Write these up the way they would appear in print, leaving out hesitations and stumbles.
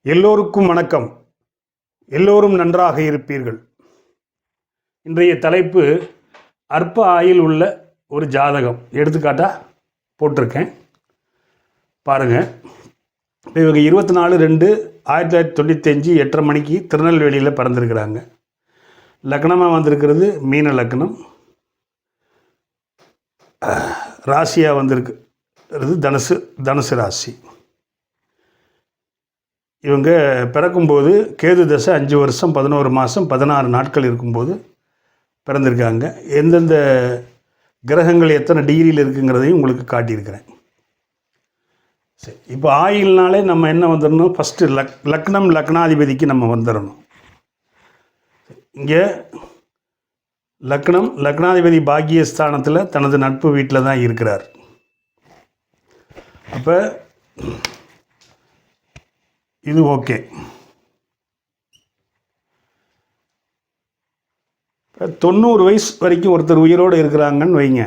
எல்லோருக்கும் வணக்கம். எல்லோரும் நன்றாக இருப்பீர்கள். இன்றைய தலைப்பு அற்ப ஆயுள் உள்ள ஒரு ஜாதகம் எடுத்துக்காட்டாக போட்டிருக்கேன் பாருங்கள். இப்போ இவங்க 24/2/1995 8:30 மணிக்கு திருநெல்வேலியில் பிறந்திருக்கிறாங்க. லக்னமாக வந்திருக்கிறது மீன லக்னம், ராசியாக வந்திருக்கிறது தனுசு ராசி. இவங்க பிறக்கும்போது கேது தசை 5 வருஷம் 11 மாதம் 16 நாட்கள் இருக்கும்போது பிறந்திருக்காங்க. எந்தெந்த கிரகங்கள் எத்தனை டிகிரியில் இருக்குங்கிறதையும் உங்களுக்கு காட்டியிருக்கிறேன். சரி, இப்போ ஆயுள்னாலே நம்ம என்ன வந்துடணும், ஃபஸ்ட்டு லக்னம் லக்னாதிபதிக்கு நம்ம வந்துடணும். இங்கே லக்னாதிபதி பாக்கியஸ்தானத்தில் தனது நட்பு வீட்டில் தான் இருக்கிறார். அப்போ இது ஓகே. 90 வயசு வரைக்கும் ஒருத்தர் உயிரோடு இருக்கிறாங்கன்னு வைங்க.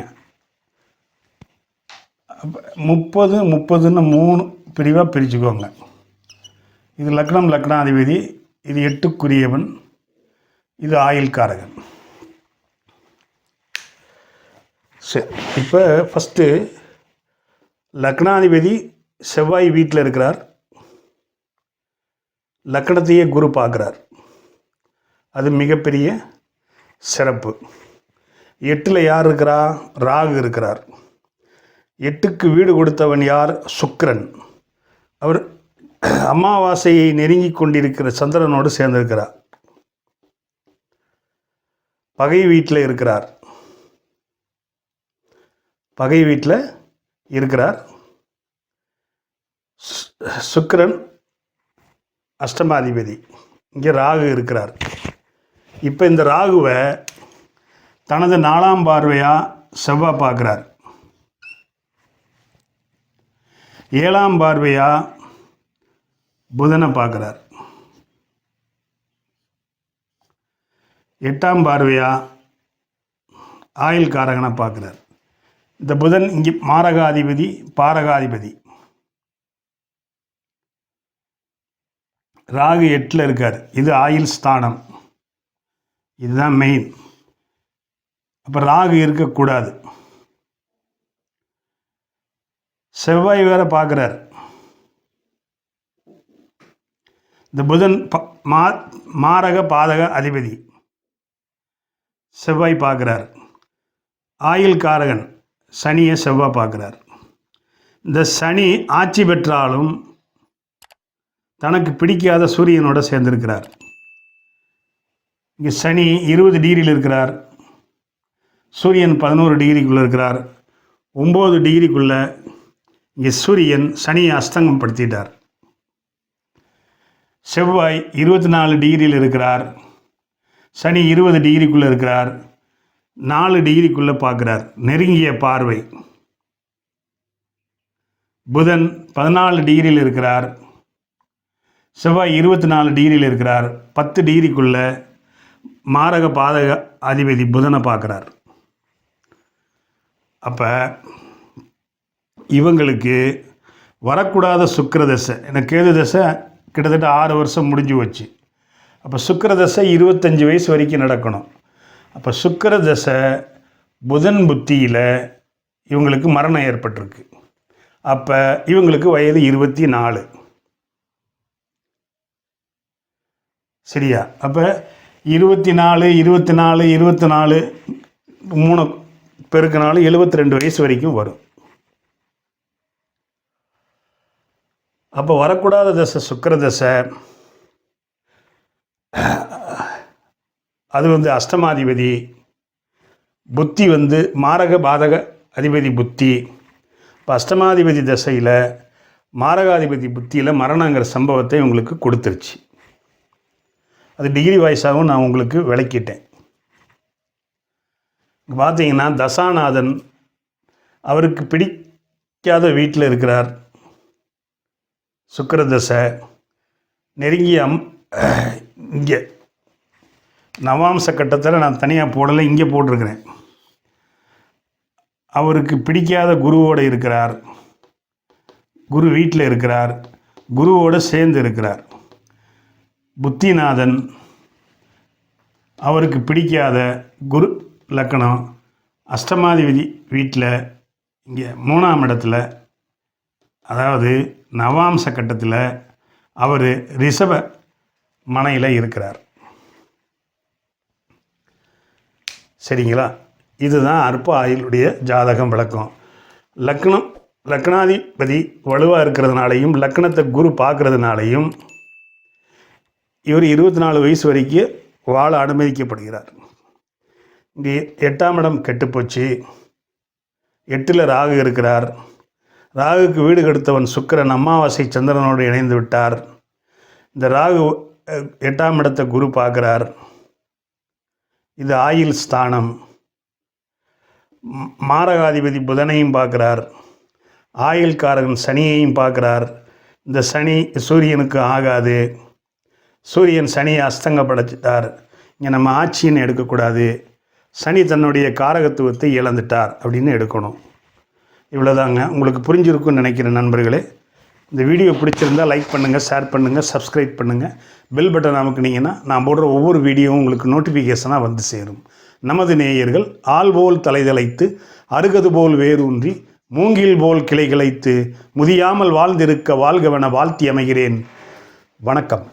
30 3 பிரிவாக பிரிச்சுக்கோங்க. இது லக்னாதிபதி, இது 8க்குரியவன், இது ஆயுள்காரகன். சரி, இப்போ ஃபஸ்ட்டு லக்னாதிபதி செவ்வாய் வீட்டில் இருக்கிறார். லக்னத்தையே குரு பார்க்குறார். அது மிகப்பெரிய சிறப்பு. 8ல் யார் இருக்கிறா? ராகு இருக்கிறார். 8க்கு வீடு கொடுத்தவன் யார்? சுக்கிரன். அவர் அமாவாசையை நெருங்கி கொண்டிருக்கிற சந்திரனோடு சேர்ந்திருக்கிறார். பகை வீட்டில் இருக்கிறார். சுக்கிரன் அஷ்டமாதிபதி. இங்கே ராகு இருக்கிறார். இப்போ இந்த ராகுவை தனது 4ஆம் பார்வையாக செவ்வாய் பார்க்குறார். 7ஆம் பார்வையாக புதனை பார்க்குறார். 8ஆம் பார்வையாக ஆயுள்காரகனை பார்க்குறார். இந்த புதன் இங்கே மாரகாதிபதி, பாரகாதிபதி. ராகு 8ல் இருக்கார். இது ஆயுள் ஸ்தானம், இதுதான் மெயின். அப்போ ராகு இருக்கக்கூடாது. செவ்வாய் வேற பார்க்குறார். இந்த புதன் மாரக பாதக அதிபதி. செவ்வாய் பார்க்குறார். ஆயுள்காரகன் சனியை செவ்வாய் பார்க்குறார். இந்த சனி ஆட்சி பெற்றாலும் தனக்கு பிடிக்காத சூரியனோட சேர்ந்திருக்கிறார். இங்கே சனி 20 டிகிரியில் இருக்கிறார். சூரியன் 11 டிகிரிக்குள்ளே இருக்கிறார். 9 டிகிரிக்குள்ளே இங்கே சூரியன் சனியை அஸ்தங்கம் படுத்திட்டார். செவ்வாய் 24 டிகிரியில் இருக்கிறார். சனி 20 டிகிரிக்குள்ளே இருக்கிறார். 4 டிகிரிக்குள்ளே பார்க்குறார். நெருங்கிய பார்வை. புதன் 14 டிகிரியில் இருக்கிறார். செவ்வாய் 24 டிகிரியில் இருக்கிறார். 10 டிகிரிக்குள்ள மாரக பாதக அதிபதி புதனை பார்க்குறார். அப்போ இவங்களுக்கு வரக்கூடாத சுக்கிர தசை, எனக்கு கேது தசை கிட்டத்தட்ட 6 வருஷம் முடிஞ்சு வச்சு. அப்போ சுக்கிர தசை 25 வயசு வரைக்கும் நடக்கணும். அப்போ சுக்கிர தசை புதன் புத்தியில் இவங்களுக்கு மரணம் ஏற்பட்டிருக்கு. அப்போ இவங்களுக்கு வயது 24. சரியா? அப்போ 24 3 பெருக்கினாலும் 72 வயசு வரைக்கும் வரும். அப்போ வரக்கூடாத தசை சுக்கிர தசை. அது அஷ்டமாதிபதி. புத்தி மாரக பாதக அதிபதி புத்தி. இப்போ அஷ்டமாதிபதி தசையில் மாரகாதிபதி புத்தியில் மரணங்கிற சம்பவத்தை உங்களுக்கு கொடுத்துருச்சு. அது டிகிரி வாய்ஸாகவும் நான் உங்களுக்கு விளக்கிட்டேன். பார்த்தீங்கன்னா தசாநாதன் அவருக்கு பிடிக்காத வீட்டில் இருக்கிறார். சுக்கிர தசை நெருங்கிய இங்கே நவாம்ச கட்டத்தில் நான் தனியாக போடலை, இங்கே போட்டிருக்கிறேன். அவருக்கு பிடிக்காத குருவோடு இருக்கிறார். குரு வீட்டில் இருக்கிறார். குருவோடு சேர்ந்து இருக்கிறார். புத்திநாதன், அவருக்கு பிடிக்காத குரு லக்கணம், அஷ்டமாதிபதி வீட்டில் இங்கே 3ஆம் இடத்துல, அதாவது நவாம்ச கட்டத்தில் அவர் ரிஷப மனையில் இருக்கிறார். சரிங்களா? இதுதான் அற்ப ஆயுளுடைய ஜாதகம் விளக்கம். லக்னாதிபதி வலுவாக இருக்கிறதுனாலையும் லக்னத்தை குரு பார்க்கறதுனாலையும் இவர் 24 வயசு வரைக்கும் வாழ அனுமதிக்கப்படுகிறார். இங்கே 8ஆம் இடம் கெட்டுப்போச்சு. 8ல் ராகு இருக்கிறார். ராகுக்கு வீடு கெடுத்தவன் சுக்கிரன் அமாவாசை சந்திரனோடு இணைந்து விட்டார். இந்த ராகு 8ஆம் இடத்தை குரு பார்க்குறார். இது ஆயுள் ஸ்தானம். மாரகாதிபதி புதனையும் பார்க்குறார். ஆயுள்காரகன் சனியையும் பார்க்குறார். இந்த சனி சூரியனுக்கு ஆகாது. சூரியன் சனியை அஸ்தங்கப்படுத்திட்டார். இங்கே நம்ம ஆட்சின்னு எடுக்கக்கூடாது. சனி தன்னுடைய காரகத்துவத்தை இழந்துட்டார் அப்படின்னு எடுக்கணும். இவ்வளோதாங்க. உங்களுக்கு புரிஞ்சிருக்குன்னு நினைக்கிறேன் நண்பர்களே. இந்த வீடியோ பிடிச்சிருந்தால் லைக் பண்ணுங்கள், ஷேர் பண்ணுங்கள், சப்ஸ்கிரைப் பண்ணுங்கள். பெல் பட்டன் அமுக்குனீங்கன்னா நான் போடுற ஒவ்வொரு வீடியோவும் உங்களுக்கு நோட்டிஃபிகேஷனாக வந்து சேரும். நமது நேயர்கள் ஆள் போல் தலைதலைத்து அருகது போல் வேரூன்றி மூங்கில் போல் கிளை கிளைத்து முதியாமல் வாழ்ந்திருக்க வாழ்கவென வாழ்த்தி அமைகிறேன். வணக்கம்.